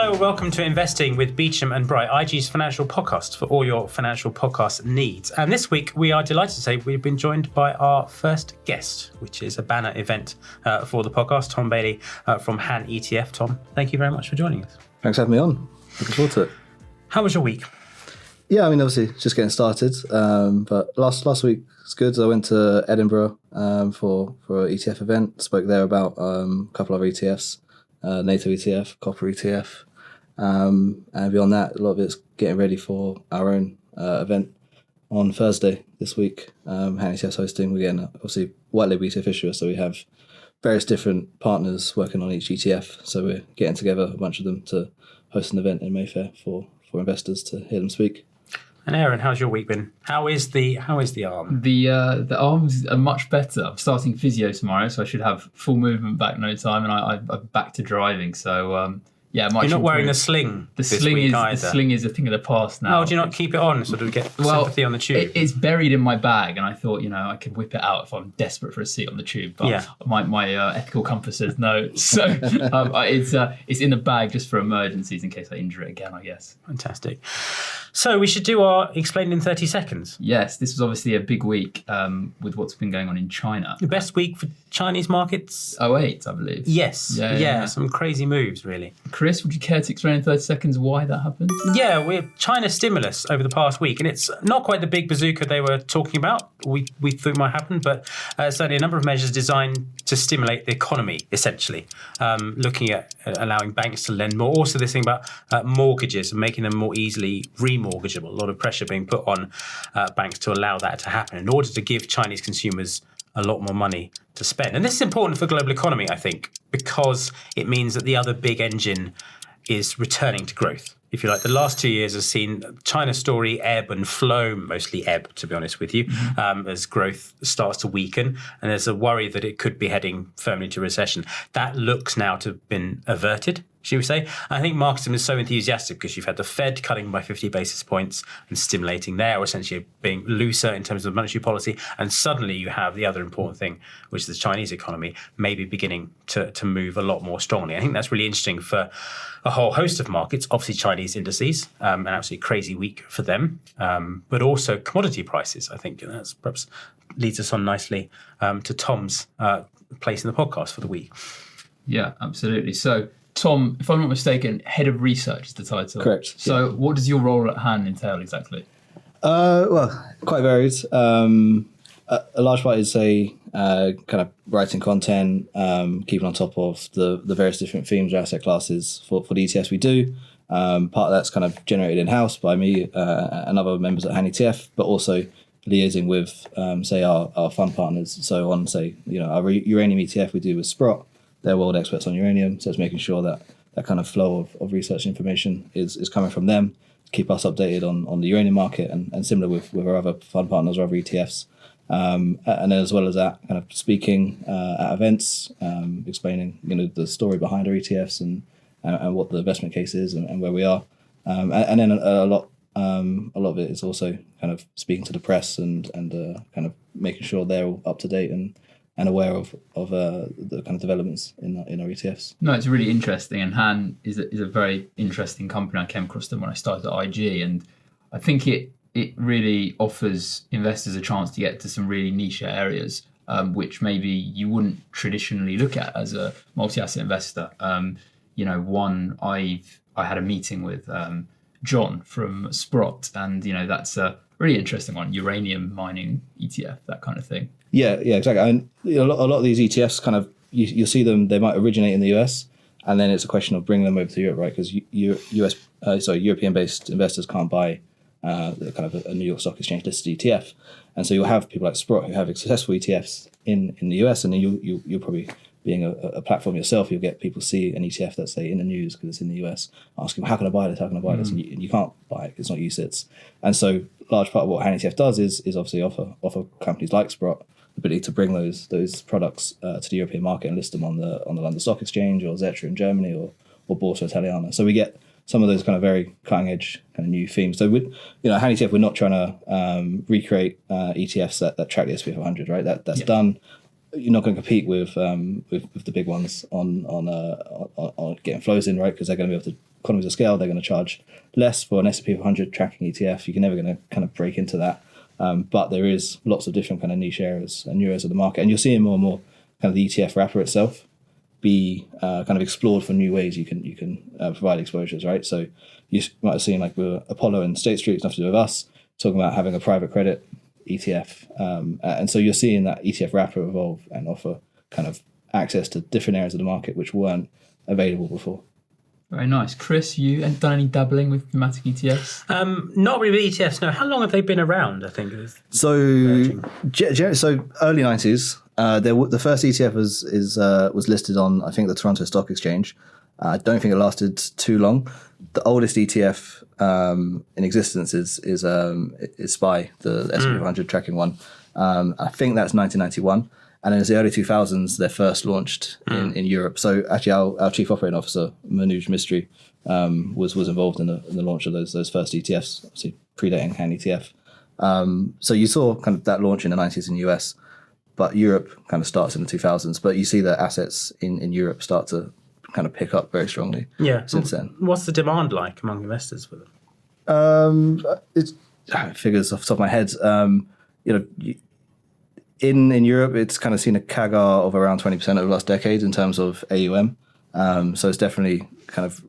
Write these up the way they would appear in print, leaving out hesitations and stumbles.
Hello, welcome to Investing with Beauchamp and Bright, IG's financial podcast for all your financial podcast needs. And this week, we are delighted to say we've been joined by our first guest, which is a banner event for the podcast, Tom Bailey from HANetf. Tom, thank you very much for joining us. Thanks for having me on. Looking forward to it. How was your week? Yeah, I mean, obviously, just getting started. But last week was good. I went to Edinburgh for an ETF event. Spoke there about a couple of ETFs, NATO ETF, Copper ETF. And beyond that, a lot of it's getting ready for our own event on Thursday this week. HANetf's hosting. We're getting, obviously, white label ETF issuer, so we have various different partners working on each ETF. So we're getting together a bunch of them to host an event in Mayfair for investors to hear them speak. And Aaron, how's your week been? How is the arm? The arms are much better. I'm starting physio tomorrow, so I should have full movement back no time, and I'm back to driving. So yeah, you're not wearing the sling. The sling is a thing of the past now. Oh, do you not keep it on, sort of get sympathy on the tube? It's buried in my bag, and I thought, I could whip it out if I'm desperate for a seat on the tube. But my ethical compass says no, so it's in the bag just for emergencies in case I injure it again, I guess. Fantastic. So we should do our Explained in 30 Seconds. Yes, this was obviously a big week with what's been going on in China. The best week for Chinese markets? 2008, I believe. Yes. Yeah. Some crazy moves, really. Chris, would you care to explain in 30 seconds why that happened? Yeah, we're China stimulus over the past week, and it's not quite the big bazooka they were talking about. We thought might happen, but certainly a number of measures designed to stimulate the economy, essentially. Looking at allowing banks to lend more. Also, this thing about mortgages and making them more easily remortgageable. A lot of pressure being put on banks to allow that to happen in order to give Chinese consumers a lot more money to spend. And this is important for the global economy, I think, because it means that the other big engine is returning to growth. If you like, the last 2 years has seen China's story ebb and flow, mostly ebb, to be honest with you, as growth starts to weaken. And there's a worry that it could be heading firmly to recession. That looks now to have been averted, should we say. I think markets have been so enthusiastic because you've had the Fed cutting by 50 basis points and stimulating there, or essentially being looser in terms of monetary policy. And suddenly you have the other important thing, which is the Chinese economy maybe beginning to move a lot more strongly. I think that's really interesting for a whole host of markets, obviously Chinese indices, an absolutely crazy week for them, but also commodity prices. I think that's perhaps leads us on nicely to Tom's place in the podcast for the week. Yeah, absolutely. So, Tom, if I'm not mistaken, Head of Research is the title. Correct. So what does your role at Han entail exactly? Well, quite varied. A large part is kind of writing content, keeping on top of the various different themes or asset classes for the ETFs we do. Part of that's kind of generated in-house by me and other members at HANetf, but also liaising with, say, our fund partners. So on, say, our uranium ETF we do with Sprott. They're world experts on uranium, so it's making sure that that kind of flow of research information is coming from them to keep us updated on the uranium market and similar with our other fund partners or other ETFs. And then as well as that, kind of speaking at events, explaining the story behind our ETFs and what the investment case is and where we are. And then a lot of it is also kind of speaking to the press and kind of making sure they're all up to date and aware of the kind of developments in our ETFs. No, it's really interesting, and Han is a very interesting company. I came across them when I started at IG, and I think it really offers investors a chance to get to some really niche areas, which maybe you wouldn't traditionally look at as a multi-asset investor. I had a meeting with John from Sprott, and that's a really interesting one, uranium mining ETF, that kind of thing. Yeah, exactly. I mean, a lot of these ETFs kind of, you'll see them, they might originate in the US, and then it's a question of bringing them over to Europe, right? Because European-based investors can't buy kind of a New York Stock Exchange listed ETF. And so you'll have people like Sprott who have successful ETFs in the US, and then you'll probably, being a platform yourself, you'll get people see an ETF that's, say, in the news because it's in the US, asking, how can I buy this? And you can't buy it, it's not UCITS. And so large part of what HANetf does is obviously offer companies like Sprott the ability to bring those products to the European market and list them on the London Stock Exchange or Xetra in Germany or Borsa Italiana. So we get some of those kind of very cutting edge kind of new themes. So with HANetf, we're not trying to recreate ETFs that track the S&P 500, right? That's done. You're not going to compete with the big ones on getting flows in, right? Because they're going to be able to economies of scale, they're going to charge less for an S&P 500 tracking ETF. You're never going to kind of break into that. But there is lots of different kind of niche areas and new areas of the market. And you're seeing more and more kind of the ETF wrapper itself be kind of explored for new ways you can provide exposures, right? So you might have seen like with Apollo and State Street, it's nothing to do with us, talking about having a private credit ETF. And so you're seeing that ETF wrapper evolve and offer kind of access to different areas of the market which weren't available before. Very nice. Chris, you done any dabbling with thematic ETFs? Not really ETFs, no. How long have they been around, I think? So early 90s. The first ETF was listed on, I think, the Toronto Stock Exchange. I don't think it lasted too long. The oldest ETF in existence is SPY, the S&P 500 tracking one. I think that's 1991. And in the early 2000s, they're first launched in Europe. So actually, our chief operating officer, Manoj Mistry, was involved in the launch of those first ETFs, obviously predating HANetf. So you saw kind of that launch in the 90s in the US, but Europe kind of starts in the 2000s. But you see the assets in Europe start to kind of pick up very strongly since then. What's the demand like among investors for them? It's figures off the top of my head. In Europe, it's kind of seen a CAGR of around 20% over the last decade in terms of AUM. So it's definitely kind of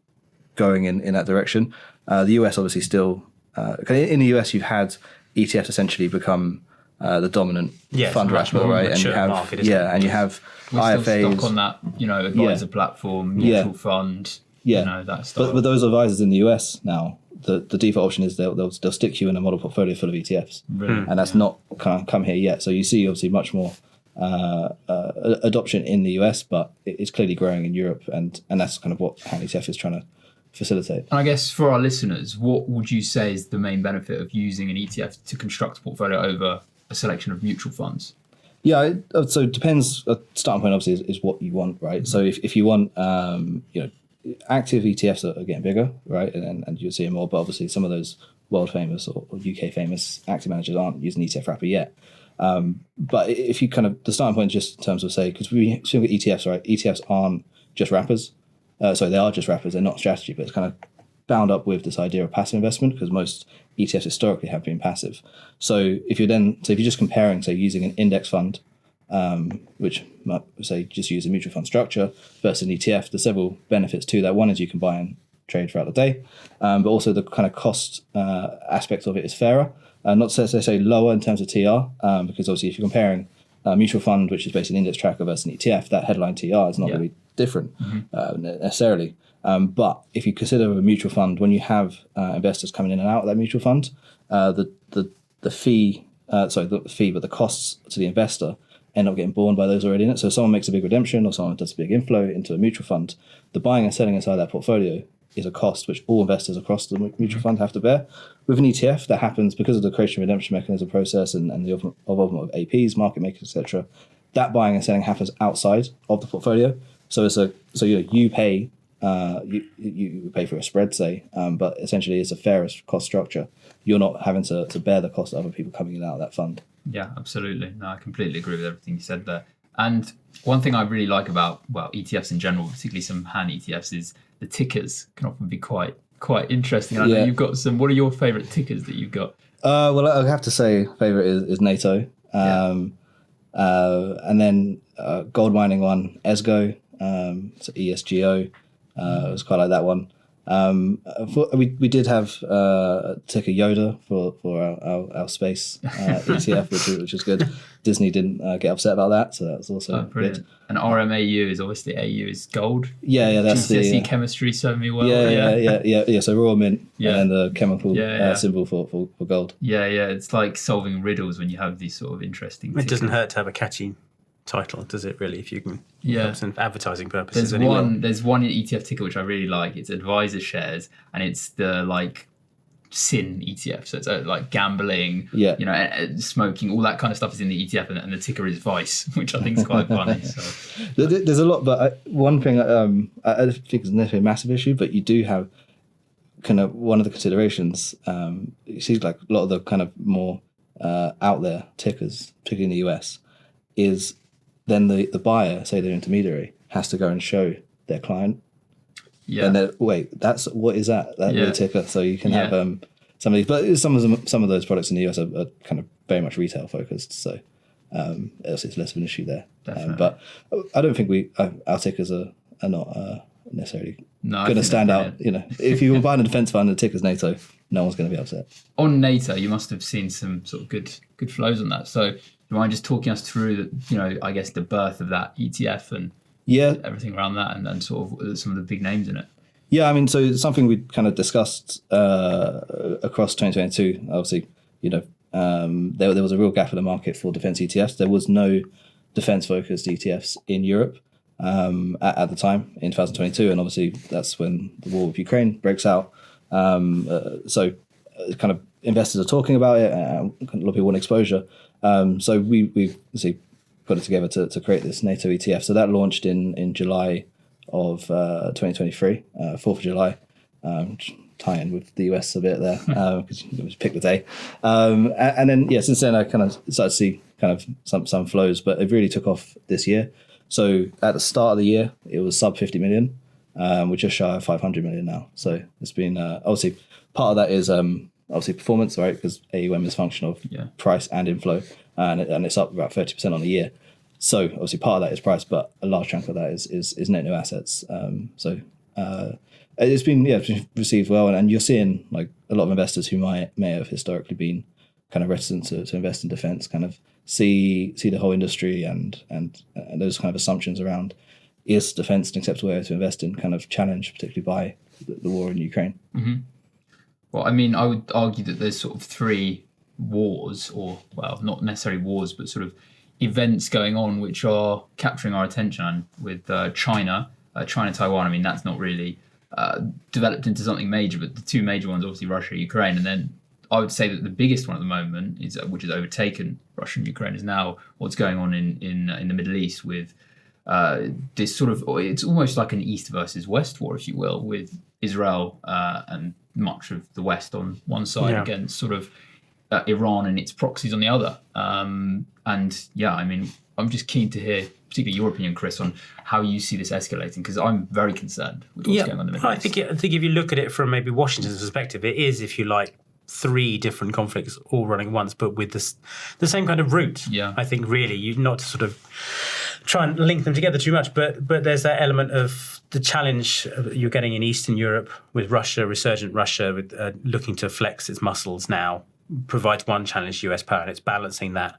going in that direction. The US obviously still, in the US, you've had ETFs essentially become the dominant fund wrapper, right? And you have and you have We're IFAs still stuck on that, advisor platform, mutual fund, that stuff. But those advisors in the US now, the default option is they'll stick you in a model portfolio full of ETFs, and that's not kind of come here yet. So you see obviously much more adoption in the US, but it's clearly growing in Europe, and that's kind of what HANetf is trying to facilitate. And I guess for our listeners, what would you say is the main benefit of using an ETF to construct a portfolio over a selection of mutual funds? Yeah, so it depends. A starting point obviously is what you want, right? So if you want, active ETFs are getting bigger, right? And you'll see more, but obviously some of those world famous or UK famous active managers aren't using ETF wrapper yet. But if you kind of, the starting point just in terms of because we assume with ETFs, right? ETFs aren't just wrappers. They are just wrappers. They're not strategy, but it's kind of bound up with this idea of passive investment because most ETFs historically have been passive. So if you're just comparing, say, using an index fund, which might say just use a mutual fund structure versus an ETF, there's several benefits to that. One is you can buy and trade throughout the day, but also the kind of cost aspect of it is fairer. Not to say lower in terms of TR, because obviously if you're comparing a mutual fund, which is basically an index tracker versus an ETF, that headline TR is not going to be different necessarily. But if you consider a mutual fund, when you have investors coming in and out of that mutual fund, the costs to the investor end up getting borne by those already in it. So if someone makes a big redemption or someone does a big inflow into a mutual fund, the buying and selling inside that portfolio is a cost which all investors across the mutual fund have to bear. With an ETF, that happens because of the creation and redemption mechanism process and the involvement of APs, market makers, etc. That buying and selling happens outside of the portfolio. So you pay you pay for a spread, say, but essentially it's a fairer cost structure. You're not having to bear the cost of other people coming in and out of that fund. Yeah, absolutely. No, I completely agree with everything you said there. And one thing I really like about ETFs in general, particularly some HANetfs, is the tickers can often be quite interesting. I know you've got some. What are your favourite tickers that you've got? Well, I have to say, favourite is NATO, and then gold mining one, ESGO, so ESGO. It was quite like that one. We did have ticker Yoda for our space ETF, which was good. Disney didn't get upset about that, so that was also brilliant. good. And RMAU is obviously AU is gold. Yeah, that's GCSE chemistry served me well. Yeah. So Royal Mint and the chemical symbol for gold. Yeah. It's like solving riddles when you have these sort of interesting. It doesn't hurt to have a catchy title, does it? Really, if you can. For advertising purposes. There's one ETF ticker which I really like. It's advisor shares, and it's the sin ETF. So it's like gambling, smoking, all that kind of stuff is in the ETF, and the ticker is Vice, which I think is quite funny. So there's a lot, but one thing I don't think is necessarily a massive issue, but you do have kind of one of the considerations. You see, like a lot of the kind of more out there tickers, particularly in the US, is then the buyer, say their intermediary, has to go and show their client Yeah. And then, wait, what is that little ticker? So you can have some of these, but some of those products in the US are kind of very much retail focused. So it's less of an issue there. But I don't think our tickers are not necessarily going to stand out. If you were buying a defense fund and the ticker's NATO, no one's going to be upset. On NATO, you must have seen some sort of good flows on that. So do you mind just talking us through I guess the birth of that ETF and everything around that, and sort of some of the big names in it? Yeah, I mean, so it's something we kind of discussed across 2022. Obviously, there was a real gap in the market for defense ETFs. There was no defense-focused ETFs in Europe at the time in 2022, and obviously that's when the war with Ukraine breaks out. So kind of investors are talking about it, and a lot of people want exposure. So we obviously put it together to create this NATO ETF. So that launched in July of 2023, 4th of July, tie in with the US a bit there, because you just pick the day. And then, since then I kind of started to see kind of some flows, but it really took off this year. So at the start of the year, it was sub 50 million. We're just shy of 500 million now. So it's been, obviously, part of that is obviously performance, right? Because AUM is a function of price and inflow, and it's up about 30% on the year. So obviously part of that is price, but a large chunk of that is net new assets. So it's been received well, and you're seeing like a lot of investors who may have historically been kind of reticent to invest in defense kind of see the whole industry and those kind of assumptions around is defense an acceptable area to invest in kind of challenge, particularly by the war in Ukraine. Mm-hmm. Well, I mean, I would argue that there's sort of three wars, or well, not necessarily wars, but sort of events going on which are capturing our attention. With China, Taiwan. I mean, that's not really developed into something major, but the two major ones, obviously Russia, Ukraine, and then I would say that the biggest one at the moment which has overtaken Russia and Ukraine, is now what's going on in the Middle East with this sort of, it's almost like an East versus West war, if you will, with Israel and much of the West on one side against sort of Iran and its proxies on the other. I mean, I'm just keen to hear, particularly your opinion, Chris, on how you see this escalating, because I'm very concerned with what's going on in the Middle East. I think if you look at it from maybe Washington's perspective, it is, if you like, three different conflicts all running at once, but with the same kind of root. Yeah. I think really, you not to sort of try and link them together too much, but there's that element of the challenge you're getting in Eastern Europe with Russia, resurgent Russia, with looking to flex its muscles now, provides one challenge to US power, and it's balancing that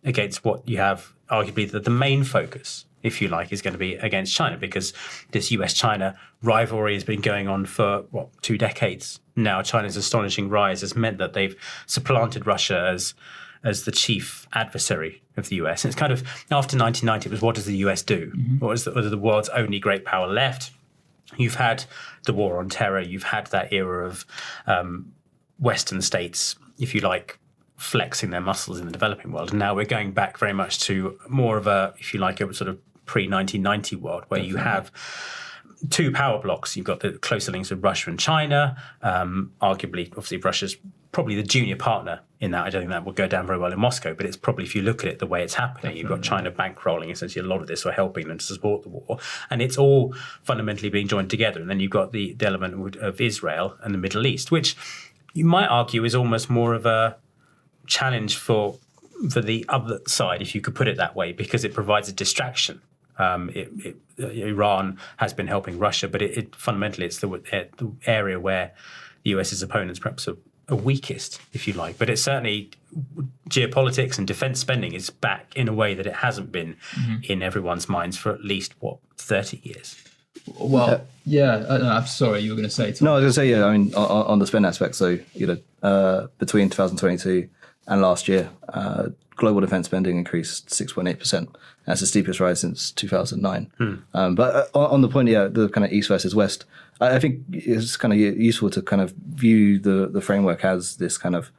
against what you have, arguably the main focus, if you like, is going to be against China, because this US-China rivalry has been going on for, 2 decades now. China's astonishing rise has meant that they've supplanted Russia as the chief adversary of the US. And it's kind of, after 1990, it was, what does the US do? Mm-hmm. What is the world's only great power left? You've had the war on terror. You've had that era of Western states, if you like, flexing their muscles in the developing world. And now we're going back very much to more of a, if you like, a sort of pre-1990 world where you have two power blocks. You've got the closer links with Russia and China. Arguably, obviously, Russia's probably the junior partner in that. I don't think that will go down very well in Moscow, but it's probably, if you look at it the way it's happening, you've got China bankrolling essentially a lot of this, or helping them to support the war. And it's all fundamentally being joined together. And then you've got the element of Israel and the Middle East, which you might argue is almost more of a challenge for the other side, if you could put it that way, because it provides a distraction. Iran has been helping Russia, but it fundamentally it's the area where the US's opponents perhaps are weakest, if you like. But it's certainly geopolitics and defence spending is back in a way that it hasn't been in everyone's minds for at least 30 years. Well, I'm sorry, you were going to say. No, I was going to say, I mean, on the spend aspect. So between 2022 and last year, global defence spending increased 6.8%. That's the steepest rise since 2009. But on the point, the kind of East versus West, I think it's kind of useful to kind of view the framework as this kind of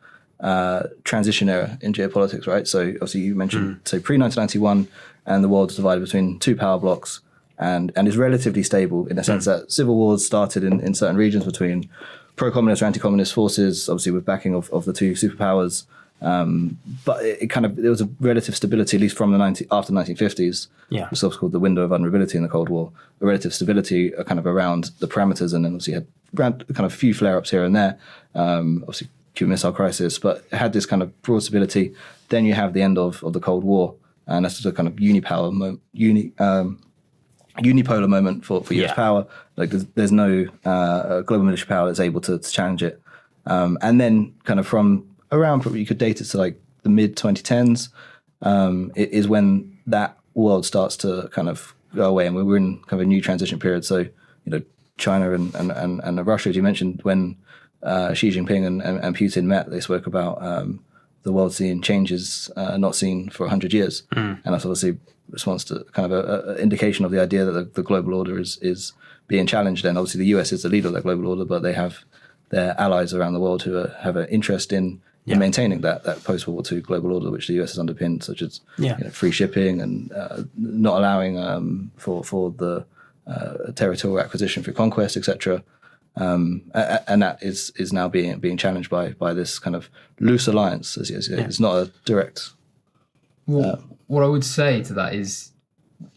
transition era in geopolitics, right? So obviously you mentioned, so pre-1991, and the world's divided between two power blocks, and is relatively stable in the sense that civil wars started in certain regions between pro-communist or anti-communist forces, obviously with backing of the two superpowers. But there was a relative stability, at least from after the 1950s. Yeah. It's also called the window of vulnerability in the Cold War. A relative stability kind of around the parameters, and then obviously had around kind of a few flare-ups here and there. Obviously, Cuban Missile Crisis, but it had this kind of broad stability. Then you have the end of the Cold War, and that's the kind of unipolar moment for US power. Like there's no global military power that's able to challenge it. And then kind of from around, probably you could date it to like the mid 2010s, it is when that world starts to kind of go away, and we're in kind of a new transition period. So, China and Russia, as you mentioned, when Xi Jinping and Putin met, they spoke about the world seeing changes not seen for 100 years. And that's obviously a response to kind of an indication of the idea that the global order is being challenged. And obviously the US is the leader of that global order, but they have their allies around the world who have an interest in maintaining that post-World War II global order, which the US has underpinned, such as free shipping and not allowing for the territorial acquisition through conquest, etc. And that is now being challenged by this kind of loose alliance. It's not a direct. What I would say to that is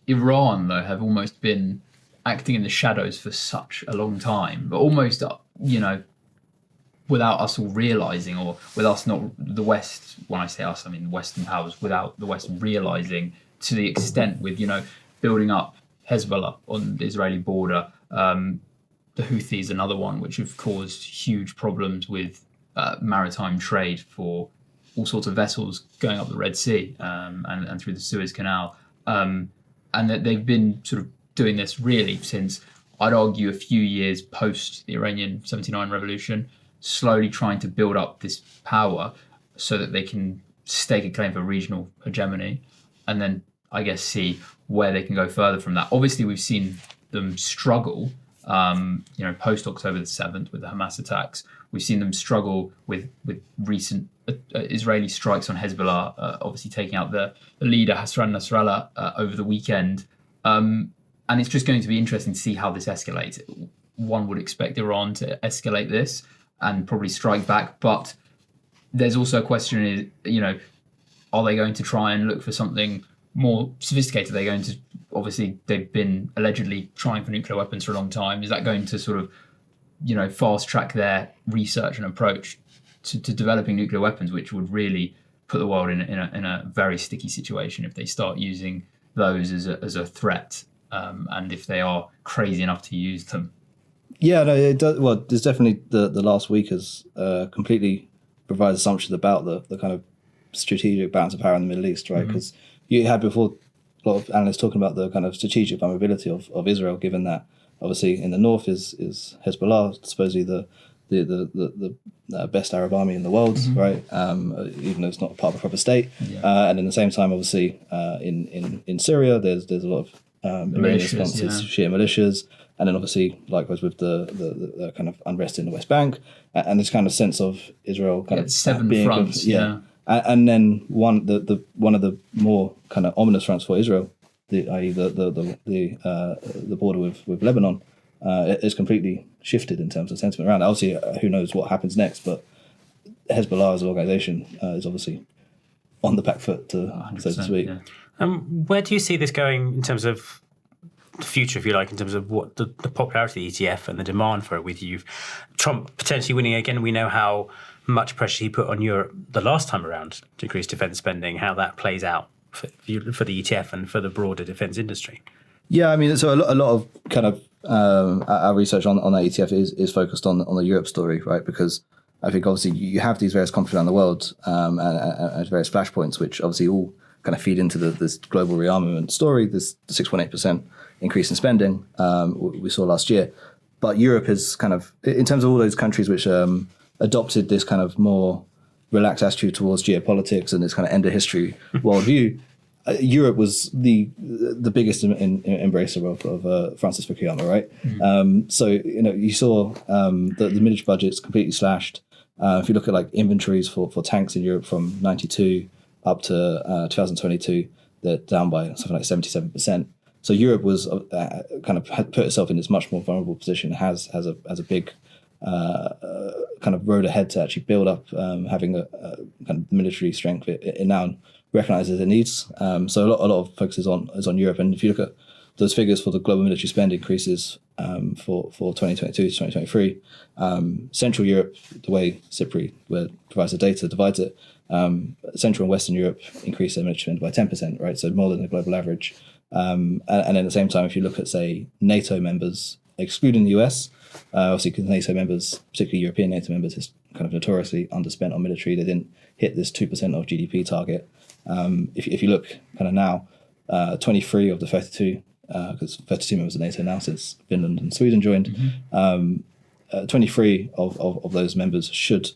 Iran, though, have almost been acting in the shadows for such a long time, but almost, without us all realising, or with us not, the West, when I say us, I mean Western powers, without the West realising to the extent with, building up Hezbollah on the Israeli border, the Houthis, another one, which have caused huge problems with maritime trade for all sorts of vessels going up the Red Sea and through the Suez Canal. And that they've been sort of doing this really since, I'd argue, a few years post the Iranian 79 revolution, slowly trying to build up this power so that they can stake a claim for regional hegemony, and then, I guess, see where they can go further from that. Obviously, we've seen them struggle, post October the 7th with the Hamas attacks. We've seen them struggle with recent Israeli strikes on Hezbollah, obviously taking out the leader, Hassan Nasrallah, over the weekend. And it's just going to be interesting to see how this escalates. One would expect Iran to escalate this and probably strike back, but there's also a question, are they going to try and look for something more sophisticated? They're going to, obviously, they've been allegedly trying for nuclear weapons for a long time. Is that going to sort of, fast track their research and approach to developing nuclear weapons, which would really put the world in a very sticky situation if they start using those as a threat, and if they are crazy enough to use them? Yeah, no, it does. Well, there's definitely the last week has completely provided assumptions about the kind of strategic balance of power in the Middle East, right? Because you had before a lot of analysts talking about the kind of strategic vulnerability of Israel, given that obviously in the north is Hezbollah, supposedly the best Arab army in the world, right? Even though it's not part of a proper state, and in the same time, obviously in Syria, there's a lot of Iranian responses, Shia militias. And then obviously, likewise with the kind of unrest in the West Bank, and this kind of sense of Israel kind of 7 being fronts, and then one of the more kind of ominous fronts for Israel, i.e. the border with Lebanon, is completely shifted in terms of sentiment around it. Obviously, who knows what happens next, but Hezbollah as an organisation is obviously on the back foot, so to speak. Yeah. Where do you see this going in terms of the future, if you like, in terms of what the popularity of the ETF and the demand for it, with Trump potentially winning again? We know how much pressure he put on Europe the last time around to increase defence spending, how that plays out for the ETF and for the broader defence industry. Yeah, I mean, so a lot of kind of our research on that ETF is focused on the Europe story, right? Because I think obviously you have these various conflicts around the world and various flashpoints, which obviously all kind of feed into this global rearmament story, this 6.8% increase in spending we saw last year. But Europe is kind of, in terms of all those countries which adopted this kind of more relaxed attitude towards geopolitics and this kind of end of history worldview, Europe was the biggest embracer of Francis Fukuyama, right? So you saw the military budgets completely slashed. If you look at like inventories for tanks in Europe from 92 up to 2022, they're down by something like 77%. So Europe was kind of had put itself in this much more vulnerable position, has a big kind of road ahead to actually build up having a kind of military strength it now recognises it needs. So a lot of focus is on Europe, and if you look at those figures for the global military spend increases for 2022 to 2023, Central Europe, the way CIPRI provides the data, divides it, Central and Western Europe increase their military spend by 10%, right? So more than the global average. And at the same time, if you look at, say, NATO members, excluding the US, obviously because NATO members, particularly European NATO members, is kind of notoriously underspent on military. They didn't hit this 2% of GDP target. If you look kind of now, 23 of the 32, because 32 members of NATO now since Finland and Sweden joined, 23 of those members should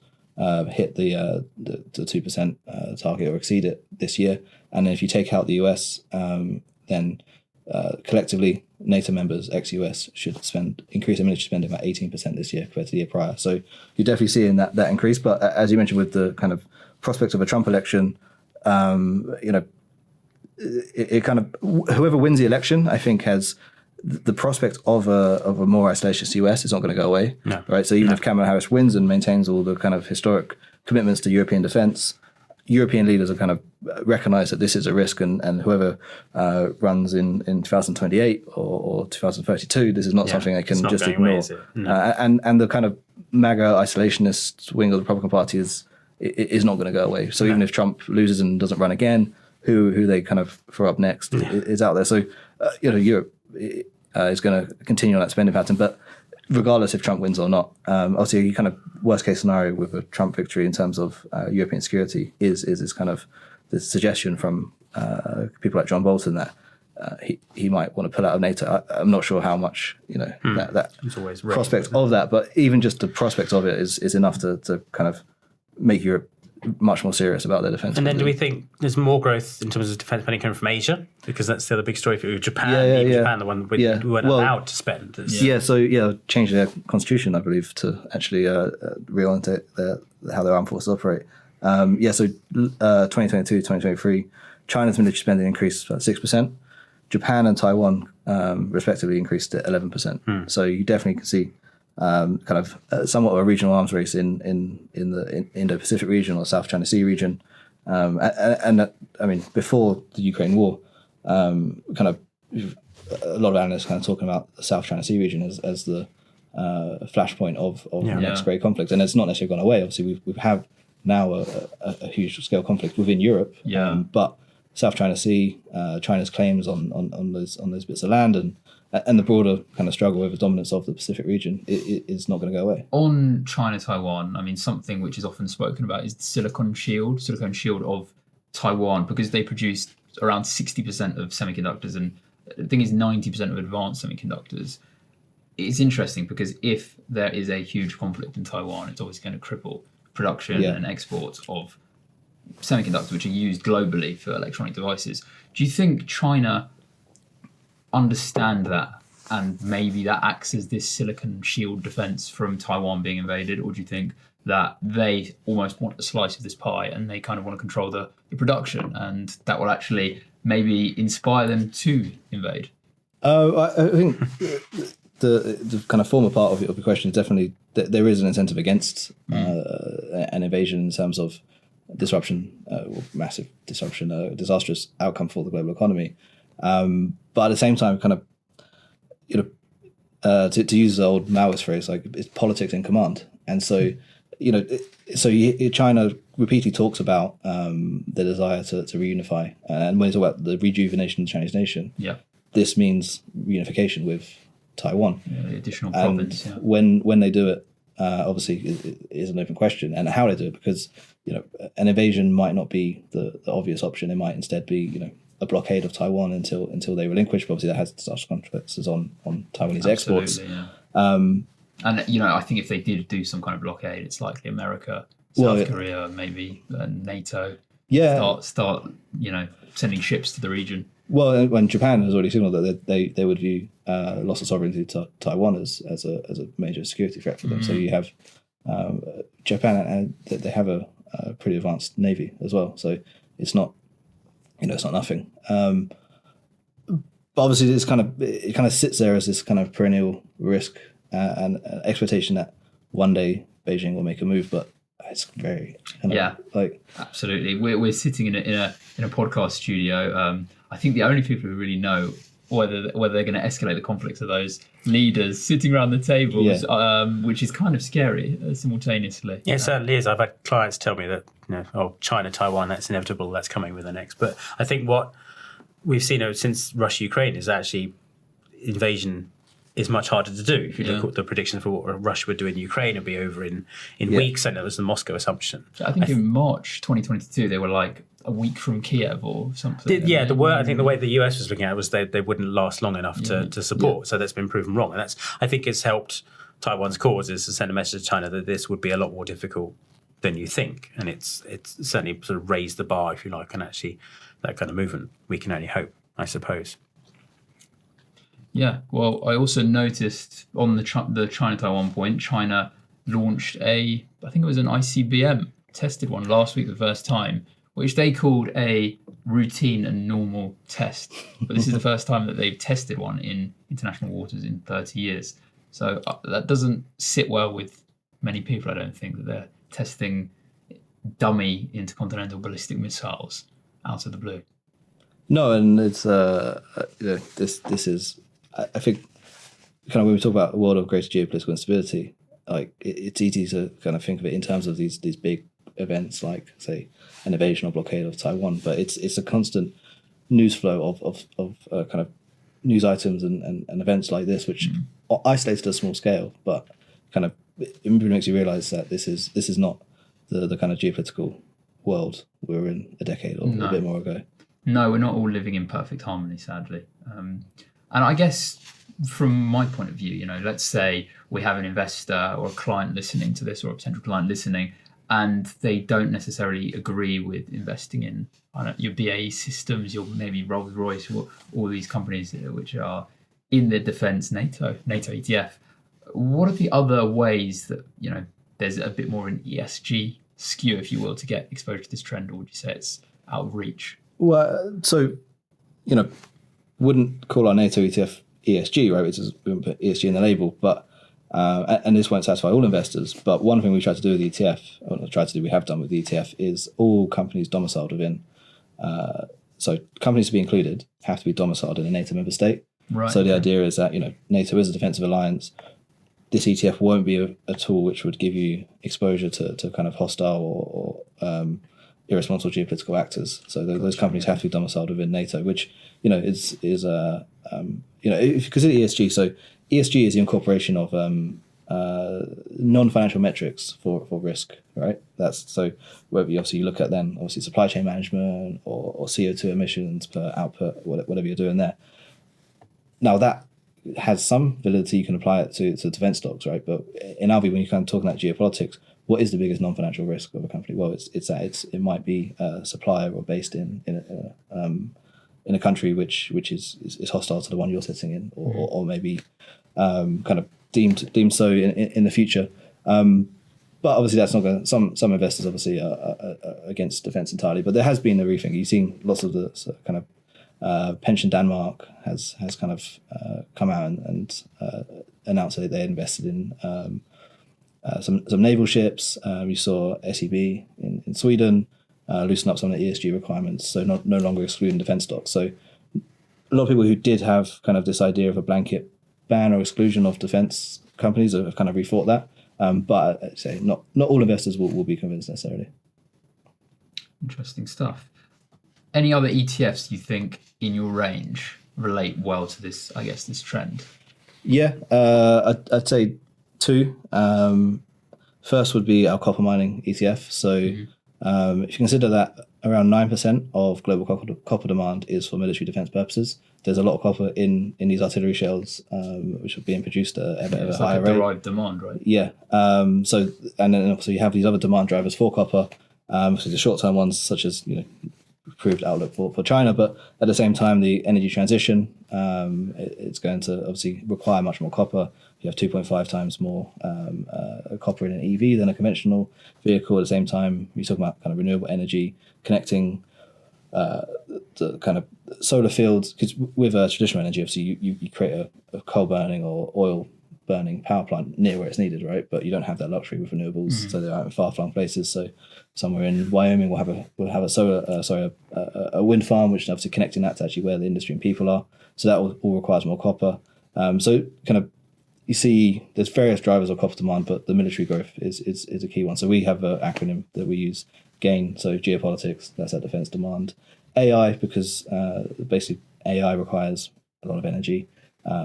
hit the 2% target or exceed it this year. And then if you take out the US, then collectively NATO members ex-US should increase their military spending by 18% this year compared to the year prior. So you're definitely seeing that increase. But as you mentioned, with the kind of prospect of a Trump election, it kind of, whoever wins the election, I think, has the prospect of a more isolationist US is not going to go away. No. Right. So even if Kamala Harris wins and maintains all the kind of historic commitments to European defense, European leaders are kind of recognize that this is a risk, and whoever runs in 2028 or 2032, this is not something they can just ignore. And the kind of MAGA isolationist wing of the Republican Party is not going to go away. So even if Trump loses and doesn't run again, who they kind of throw up next is out there. So Europe is going to continue on that spending pattern, but regardless if Trump wins or not, obviously, kind of worst case scenario with a Trump victory in terms of European security is kind of the suggestion from people like John Bolton that he might want to pull out of NATO. I'm not sure how much that prospect of that, but even just the prospect of it is enough to kind of make Europe much more serious about their defence. And then do we think there's more growth in terms of defence spending coming from Asia? Because that's the other big story for Japan. Japan, the one we weren't allowed to spend. Changed their constitution, I believe, to actually reorientate how their armed forces operate. 2022, 2023, China's military spending increased about 6%. Japan and Taiwan respectively increased at 11%. So you definitely can see kind of somewhat of a regional arms race in the Indo-Pacific region or South China Sea region. Before the Ukraine war, kind of a lot of analysts kind of talking about the South China Sea region as the flashpoint of the next great conflict. And it's not necessarily gone away. Obviously, we have now a huge scale conflict within Europe. But South China Sea, China's claims on those bits of land and the broader kind of struggle over dominance of the Pacific region is not going to go away. On China-Taiwan, I mean, something which is often spoken about is the silicon shield of Taiwan, because they produce around 60% of semiconductors, and I think it's 90% of advanced semiconductors. It's interesting because if there is a huge conflict in Taiwan, it's obviously going to cripple production and exports of semiconductors, which are used globally for electronic devices. Do you think China understand that, and maybe that acts as this silicon shield defense from Taiwan being invaded, or do you think that they almost want a slice of this pie and they kind of want to control the production, and that will actually maybe inspire them to invade? I think the kind of former part of your question is definitely that there is an incentive against an invasion in terms of disruption, massive disruption, disastrous outcome for the global economy. But at the same time, kind of, to use the old Maoist phrase, like it's politics in command. And so, China repeatedly talks about the desire to reunify. And when they talk about the rejuvenation of the Chinese nation, this means reunification with Taiwan. The additional province. When they do it, obviously, it is an open question. And how they do it, because, an invasion might not be the obvious option. It might instead be, a blockade of Taiwan until they relinquish. But obviously, that has disastrous consequences on Taiwanese exports. And I think if they did do some kind of blockade, it's likely America, South Korea, maybe NATO. Start sending ships to the region. Well, when Japan has already signaled that they would view loss of sovereignty to Taiwan as a major security threat for them. So you have Japan, and they have a pretty advanced navy as well. So it's not. It's not nothing. But obviously, it kind of sits there as this kind of perennial risk and expectation that one day Beijing will make a move, but it's very absolutely. We're sitting in a podcast studio. I think the only people who really know whether they're going to escalate the conflicts are those leaders sitting around the tables, which is kind of scary simultaneously. Yeah, it certainly is. I've had clients tell me that, China, Taiwan, that's inevitable, that's coming with the next. But I think what we've seen since Russia-Ukraine is actually invasion is much harder to do. If you look at the predictions for what Russia would do in Ukraine, it'd be over in weeks, and that was the Moscow assumption. So I think in March 2022, they were like a week from Kiev or something. I think the way the US was looking at it was they wouldn't last long enough to support. So that's been proven wrong. And I think it's helped Taiwan's cause is to send a message to China that this would be a lot more difficult than you think. And it's certainly sort of raised the bar, if you like, and actually that kind of movement, we can only hope, I suppose. Yeah, well, I also noticed on the China-Taiwan point, China launched I think it was an ICBM, tested one last week the first time, which they called a routine and normal test. But this is the first time that they've tested one in international waters in 30 years. So that doesn't sit well with many people, I don't think, that they're testing dummy intercontinental ballistic missiles out of the blue. No, and it's this is, I think, kind of when we talk about a world of greater geopolitical instability, like it's easy to kind of think of it in terms of these big events, like say an invasion or blockade of Taiwan. But it's a constant news flow of kind of news items and events like this, which are isolated at a small scale, but kind of it makes you realise that this is not the kind of geopolitical world we were in a decade or a bit more ago. No, we're not all living in perfect harmony, sadly. And I guess from my point of view, let's say we have an investor or a client listening to this, or a potential client listening, and they don't necessarily agree with investing in your BAE Systems, your maybe Rolls-Royce, or all these companies which are in the defence NATO ETF. What are the other ways that, there's a bit more an ESG skew, if you will, to get exposure to this trend, or would you say it's out of reach? Well, so, wouldn't call our NATO ETF ESG, right? Which is, we wouldn't put ESG in the label, but and this won't satisfy all investors. But one thing we try to do with the ETF, or we have done with the ETF, is all companies domiciled within. So companies to be included have to be domiciled in a NATO member state. Right. So the idea is that NATO is a defensive alliance. This ETF won't be a tool which would give you exposure to kind of hostile or irresponsible geopolitical actors. So those companies have to be domiciled within NATO, which is if you consider ESG. So ESG is the incorporation of non-financial metrics for risk, right? That's so whether you look at then obviously supply chain management or CO2 emissions per output, whatever you're doing there. Now that has some validity, you can apply it to defense stocks, right? But in our view, when you're kind of talking about geopolitics, what is the biggest non-financial risk of a company? Well, it might be a supplier or based in a country which is hostile to the one you're sitting in, or maybe kind of deemed so in the future. But obviously that's not going. Some investors obviously are against defense entirely. But there has been a rethink. You've seen lots of the sort of kind of Pension Denmark has kind of come out and announced that they invested in some naval ships. You saw SEB in Sweden loosen up some of the ESG requirements, so no longer excluding defense stocks. So a lot of people who did have kind of this idea of a blanket ban or exclusion of defense companies have kind of rethought that. But I'd say not all investors will be convinced necessarily. Interesting stuff. Any other ETFs you think in your range relate well to this, I guess, this trend? Yeah, I'd say two. First would be our copper mining ETF. So if you consider that around 9% of global copper demand is for military defense purposes, there's a lot of copper in these artillery shells, which are being produced at a higher rate. Derived demand, right? Yeah. So and then obviously you have these other demand drivers for copper. So the short-term ones, such as improved outlook for China, but at the same time, the energy transition, it's going to obviously require much more copper. You have 2.5 times more copper in an EV than a conventional vehicle. At the same time, you talk about kind of renewable energy, connecting the kind of solar fields, because with traditional energy, obviously you create a coal burning or oil burning power plant near where it's needed, right? But you don't have that luxury with renewables, so they're out in far-flung places. So somewhere in Wyoming, we'll have a wind farm, which is obviously connecting that to actually where the industry and people are. So that all requires more copper. So kind of you see there's various drivers of copper demand, but the military growth is a key one. So we have an acronym that we use, GAIN. So geopolitics, that's our defense demand. AI, because basically AI requires a lot of energy.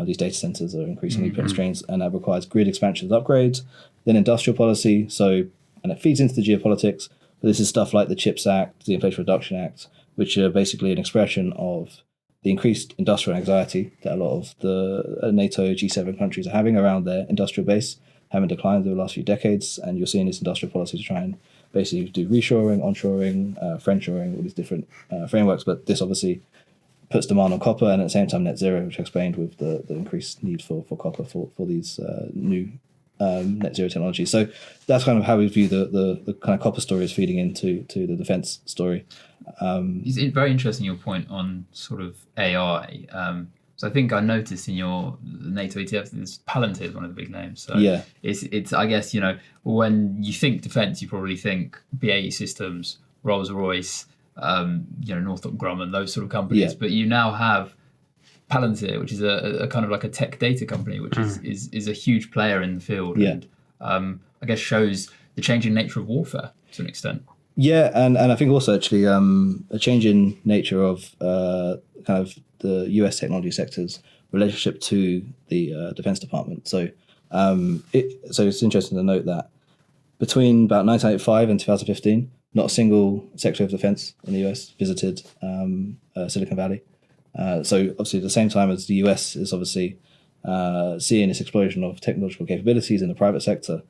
These data centers are increasingly putting strains, and that requires grid expansions, upgrades. Then industrial policy, and it feeds into the geopolitics. But this is stuff like the CHIPS Act, the Inflation Reduction Act, which are basically an expression of the increased industrial anxiety that a lot of the NATO G7 countries are having around their industrial base, having declined over the last few decades. And you're seeing this industrial policy to try and basically do reshoring, onshoring, friendshoring, all these different frameworks. But this obviously puts demand on copper, and at the same time net zero, which I explained with the increased need for copper for these new net zero technologies. So that's kind of how we view the kind of copper story is feeding into the defense story. It's very interesting your point on sort of AI. So I think I noticed in your NATO ETF, there's Palantir is one of the big names. So yeah, it's I guess, when you think defense, you probably think BAE Systems, Rolls-Royce, Northrop Grumman, those sort of companies. Yeah. But you now have Palantir, which is a kind of like a tech data company, which is a huge player in the field. Yeah. And I guess shows the changing nature of warfare to an extent. Yeah, and I think also actually a change in nature of kind of the US technology sector's relationship to the Defense Department. So it's interesting to note that between about 1985 and 2015, not a single Secretary of Defense in the US visited Silicon Valley. So obviously at the same time as the US is obviously seeing this explosion of technological capabilities in the private sector,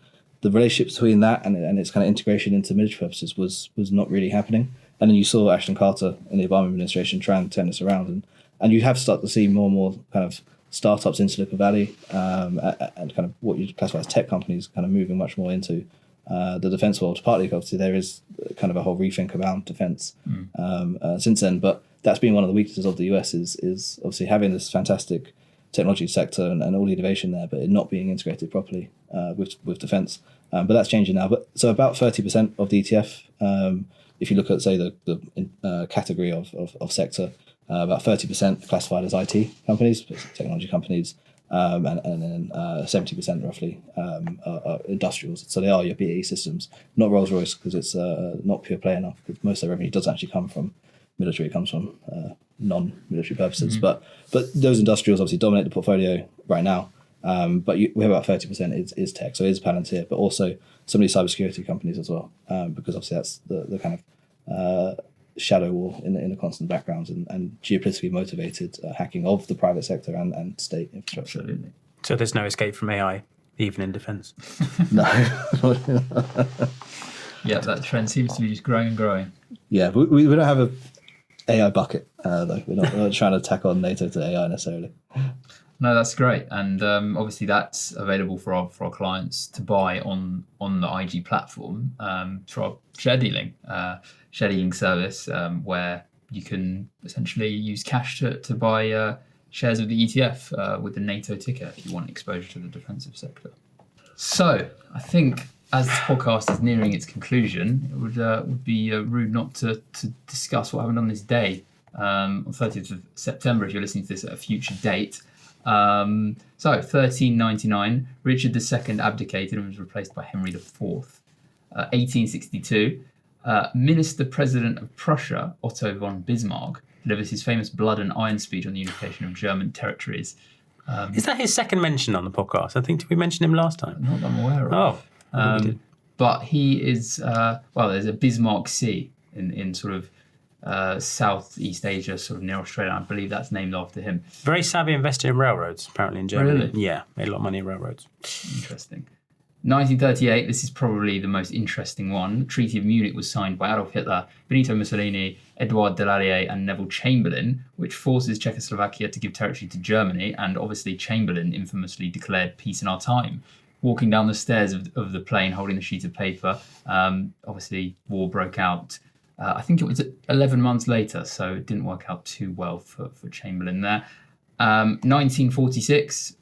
the relationship between that and its kind of integration into military purposes was not really happening. And then you saw Ashton Carter in the Obama administration try and turn this around. And you have started to see more and more kind of startups in Silicon Valley and kind of what you classify as tech companies kind of moving much more into the defense world. Partly, obviously, there is kind of a whole rethink around defense since then. But that's been one of the weaknesses of the US is obviously having this fantastic technology sector and all the innovation there, but it not being integrated properly with defense. But that's changing now. But so about 30% of the ETF, if you look at, say, the category of sector, about 30% classified as IT companies, technology companies, and then 70% roughly are industrials. So they are your BAE Systems, not Rolls-Royce, because it's not pure play enough, because most of their revenue doesn't actually come from military, it comes from non-military purposes. But those industrials obviously dominate the portfolio right now. But we have about 30% is tech, so it is Palantir, but also some of these cybersecurity companies as well, because obviously that's the kind of shadow war in the constant background and geopolitically motivated hacking of the private sector and state infrastructure. Absolutely. So there's no escape from AI, even in defence. No. Yeah, that trend seems to be just growing and growing. Yeah, but we don't have a AI bucket, though. We're not trying to tack on NATO to AI necessarily. No, that's great, and obviously that's available for our clients to buy on the IG platform through our share dealing service, where you can essentially use cash to buy shares of the ETF with the NATO ticker if you want exposure to the defensive sector. So I think as this podcast is nearing its conclusion, it would be rude not to discuss what happened on this day, on 30th of September, if you're listening to this at a future date. So 1399, Richard II abdicated and was replaced by Henry IV. 1862, Minister President of Prussia, Otto von Bismarck, delivers his famous blood and iron speech on the unification of German territories. Is that his second mention on the podcast? I think, did we mention him last time? Not that I'm aware of. Oh, but he is, there's a Bismarck Sea in sort of Southeast Asia, sort of near Australia. I believe that's named after him. very savvy investor in railroads, apparently, in Germany. Really? Yeah, made a lot of money in railroads. Interesting. 1938, this is probably the most interesting one. The Treaty of Munich was signed by Adolf Hitler, Benito Mussolini, Edouard Daladier, and Neville Chamberlain, which forces Czechoslovakia to give territory to Germany, and obviously Chamberlain infamously declared peace in our time. Walking down the stairs of the plane holding the sheet of paper, obviously war broke out. I think it was 11 months later, so it didn't work out too well for Chamberlain there. 1946,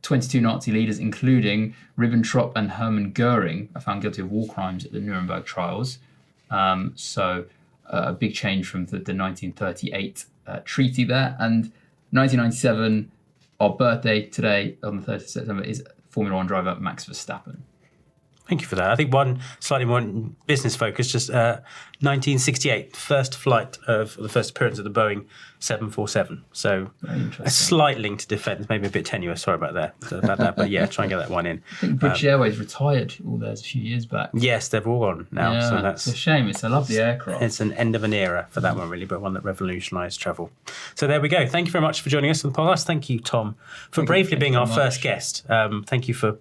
22 Nazi leaders, including Ribbentrop and Hermann Goering, are found guilty of war crimes at the Nuremberg trials. So a big change from the 1938 treaty there. And 1997, our birthday today, on the 30th of September, is Formula One driver Max Verstappen. Thank you for that. I think one slightly more business focus, just 1968, first flight of the first appearance of the Boeing 747. So a slight link to defence, maybe a bit tenuous, sorry about that. But yeah, try and get that one in. I think British Airways retired all theirs a few years back. Yes, they've all gone now. Yeah, so that's it's a shame. It's a lovely aircraft. It's an end of an era for that one, really, but one that revolutionised travel. So there we go. Thank you very much for joining us on the podcast. Thank you, Tom, for bravely being our first guest. Thank you for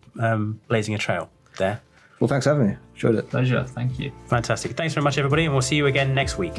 blazing a trail there. Well, thanks for having me. Enjoyed it. Pleasure. Thank you. Fantastic. Thanks very much, everybody, and we'll see you again next week.